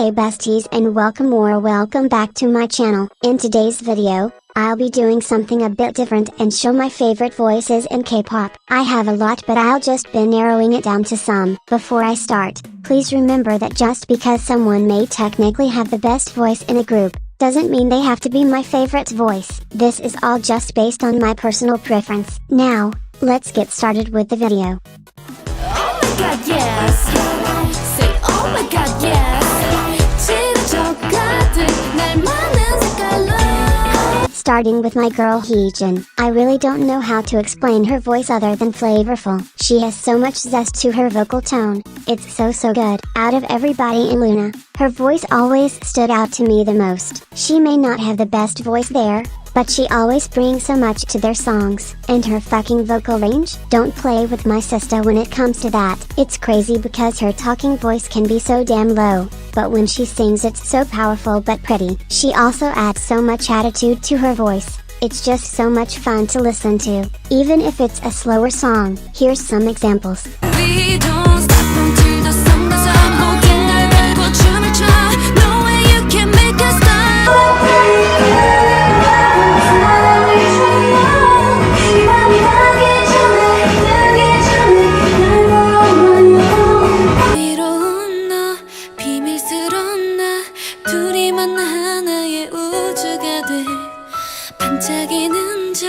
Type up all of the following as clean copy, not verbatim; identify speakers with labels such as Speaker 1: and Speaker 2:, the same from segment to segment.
Speaker 1: Hey besties and welcome back to my channel. In today's video, I'll be doing something a bit different and show my favorite voices in K-pop. I have a lot but I'll just be narrowing it down to some. Before I start, please remember that just because someone may technically have the best voice in a group, doesn't mean they have to be my favorite voice. This is all just based on my personal preference. Now, let's get started with the video.
Speaker 2: Oh my god, yes. Say oh my god, yes.
Speaker 1: Starting with my girl Heejin. I really don't know how to explain her voice other than flavorful. She has so much zest to her vocal tone. It's so good. Out of everybody in Loona, her voice always stood out to me the most. She may not have the best voice there, but she always brings so much to their songs. And her fucking vocal range? Don't play with my sister when it comes to that. It's crazy because her talking voice can be so damn low, but when she sings it's so powerful but pretty. She also adds so much attitude to her voice. It's just so much fun to listen to, even if it's a slower song. Here's some examples.
Speaker 2: We don't stop until the sun goes up. 모든 날 걸고 춤을 춰. No way you can make us stop. 반짝이는 저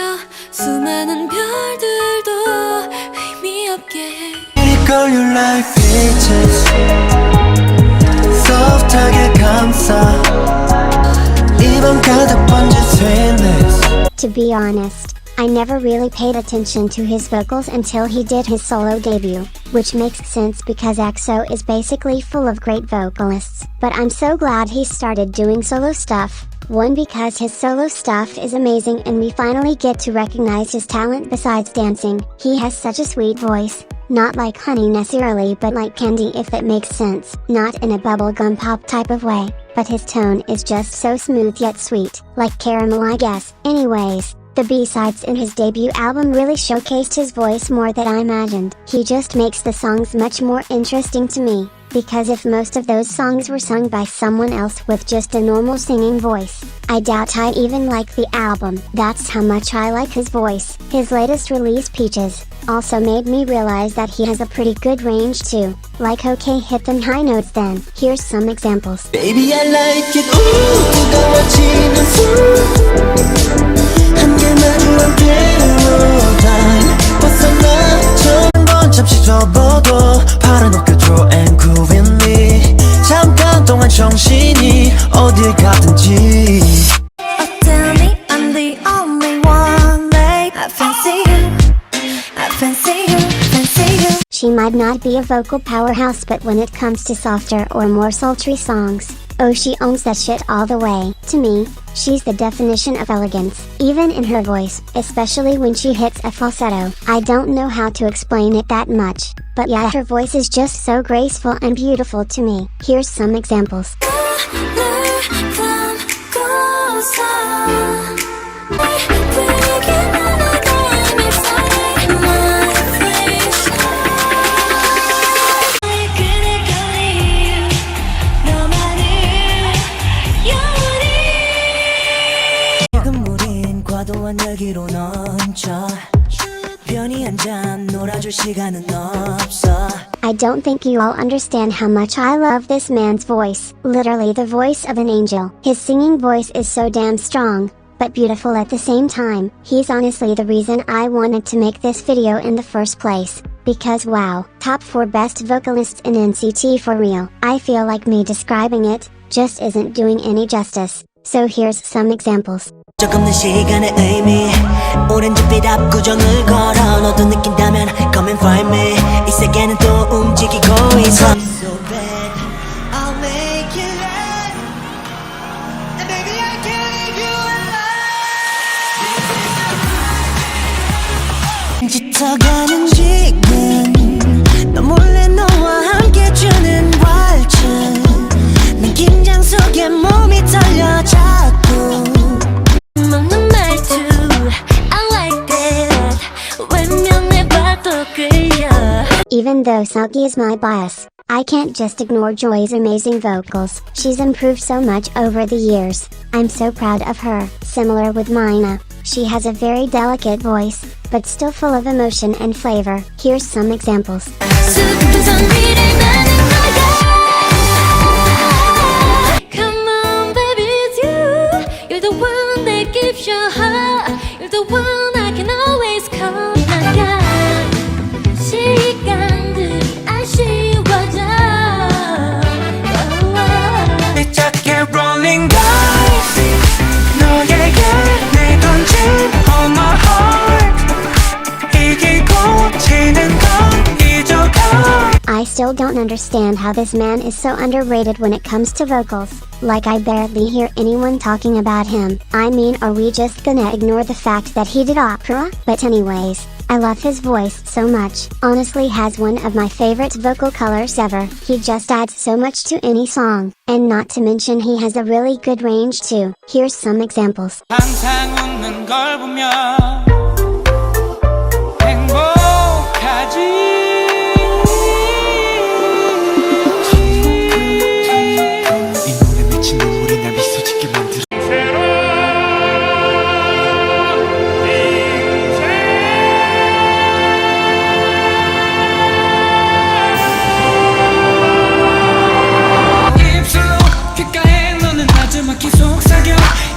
Speaker 2: 수많은 별들도 의미 없게 해.
Speaker 3: Girl, you like peaches. Soft하게 감싸. 입안 가득 번진 sweetness.
Speaker 1: To be honest, I never really paid attention to his vocals until he did his solo debut, which makes sense because EXO is basically full of great vocalists. But I'm so glad he started doing solo stuff. One, because his solo stuff is amazing and we finally get to recognize his talent besides dancing. He has such a sweet voice, not like honey necessarily but like candy if that makes sense. Not in a bubblegum pop type of way, but his tone is just so smooth yet sweet, like caramel I guess. Anyways, the B-sides in his debut album really showcased his voice more than I imagined. He just makes the songs much more interesting to me, because if most of those songs were sung by someone else with just a normal singing voice, I doubt I'd even like the album. That's how much I like his voice. His latest release, Peaches, also made me realize that he has a pretty good range too. Like okay, hit them high notes then. Here's some examples.
Speaker 3: Baby, I like it. Ooh, 뜨거워지는 술. 함께 마주한 캐롤라인. 벗어나 저런 잠시 접어도 팔은 어깨로 anchor with me. 잠깐 동안 정신이 어딜 가든지.
Speaker 2: Oh tell me I'm the only one. Like I fancy you. I fancy you. Fancy you.
Speaker 1: She might not be a vocal powerhouse but when it comes to softer or more sultry songs, oh she owns that shit all the way. To me, she's the definition of elegance, even in her voice, especially when she hits a falsetto. I don't know how to explain it that much, but yeah, her voice is just so graceful and beautiful to me. Here's some examples.
Speaker 3: 여기로 넘쳐 편히 앉아 놀아줄 시간은 없어.
Speaker 1: I don't think you all understand how much I love this man's voice. Literally the voice of an angel. His singing voice is so damn strong, but beautiful at the same time. He's honestly the reason I wanted to make this video in the first place. Because wow, top 4 best vocalists in NCT for real. I feel like me describing it just isn't doing any justice. So here's some examples.
Speaker 3: 적없는 시간의 의미 오렌지빛 압구정을 걸어 너도 느낀다면 come and find me 이 세계는 또 움직이고 있어. So bad, I'll make you laugh and baby I can't leave you alone. 짙어가는 지금 너 몰래 너와 함께 주는 왈츠 난 긴장 속에 몸이 떨려 자꾸
Speaker 2: 먹는 말투 I like that 외면해봐도 끌려.
Speaker 1: Even though seulgi is my bias, I can't just ignore Joy's amazing vocals. She's improved so much over the years. I'm so proud of her. Similar with Mina, she has a very delicate voice, but still full of emotion and flavor. Here's some examples.
Speaker 2: Come on, baby, it's you. You're the one that gives your heart. You're the one I can always call. 시간들이 아쉬워져.
Speaker 4: It's a rolling dice. 너에게 내 던진 all my heart. 이기고 지는 건 잊어가.
Speaker 1: I still don't understand how this man is so underrated when it comes to vocals. Like I barely hear anyone talking about him. I mean, are we just gonna ignore the fact that he did opera? But anyways, I love his voice so much. Honestly, has one of my favorite vocal colors ever. He just adds so much to any song. And not to mention he has a really good range too. Here's some examples.
Speaker 4: 항상 웃는 걸 보면 행복하지.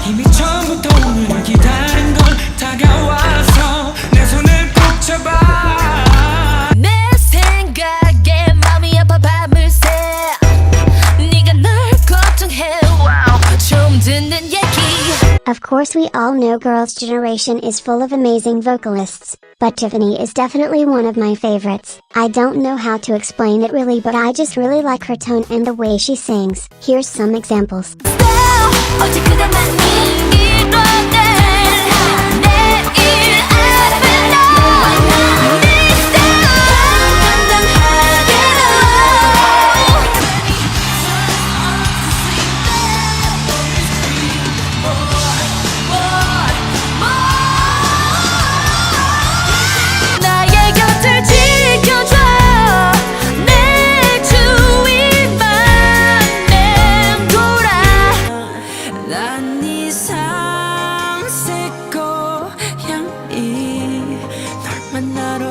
Speaker 4: 이미 처음부터 오늘을 기다린 걸 다가와서 내 손을 꼭 잡아
Speaker 2: 내 생각에 마음이 아파 밤을 새 네가 날 걱정해 좀 듣는 얘기.
Speaker 1: Of course, we all know Girls' Generation is full of amazing vocalists, but Tiffany is definitely one of my favorites. I don't know how to explain it really, but I just really like her tone and the way she sings. Here's some examples.
Speaker 2: 어제 그대만이 이뤄낸 내일 앞에 너와 네 스타일 나의 곁을 지켜줘 내 주위만 맴돌아 난 이상 새고향이 널 만나러.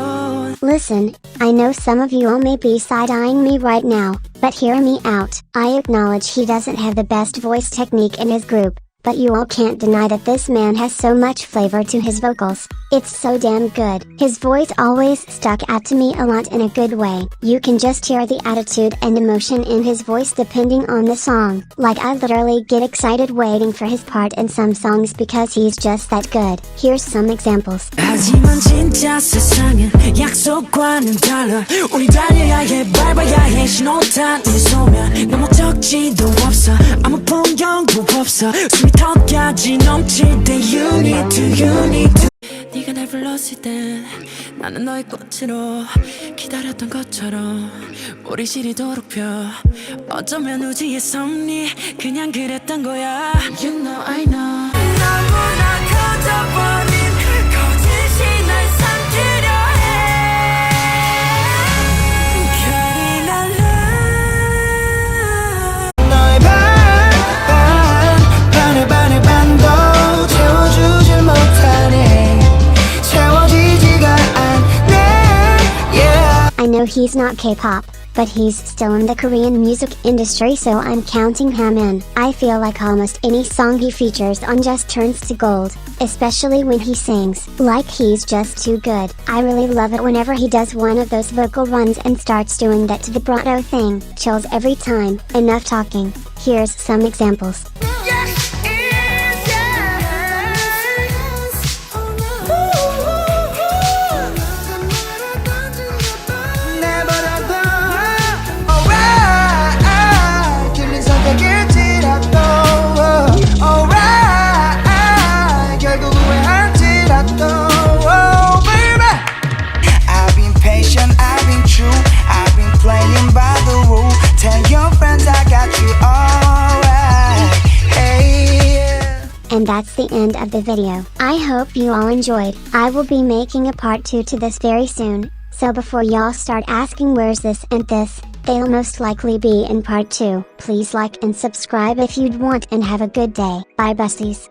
Speaker 1: Listen, I know some of you all may be side-eyeing me right now, but hear me out. I acknowledge he doesn't have the best voice technique in his group, but you all can't deny that this man has so much flavor to his vocals. It's so damn good. His voice always stuck out to me a lot in a good way. You can just hear the attitude and emotion in his voice depending on the song. Like I literally get excited waiting for his part in some songs because he's just that good. Here's some examples.
Speaker 4: 하지만 진짜 세상은 약속과는 달라 우리 달려야 해 밟아야 해 신호탄 이 소면 너무 적지도 없어 아무 풍경도 없어 숨이 턱까지 넘칠 때 you need to 네가 날 불렀을 땐 나는 너의 꽃으로 기다렸던 것처럼 우리 시리도록 펴 어쩌면 우주의 섭리 그냥 그랬던 거야 You know I know 너무나 커져버린 거짓이 날 삼키려 해 별이 날라 너의 반의 반도 채워주질 못하네
Speaker 1: I know he's not K-pop, but he's still in the Korean music industry, so I'm counting him in. I feel like almost any song he features on just turns to gold, especially when he sings. Like he's just too good. I really love it whenever he does one of those vocal runs and starts doing that vibrato thing. Chills every time. Enough talking. Here's some examples. And that's the end of the video. I hope you all enjoyed. I will be making a part 2 to this very soon, so before y'all start asking where's this and this, They'll most likely be in part 2. Please like and subscribe if you'd want, and have a good day. Bye besties.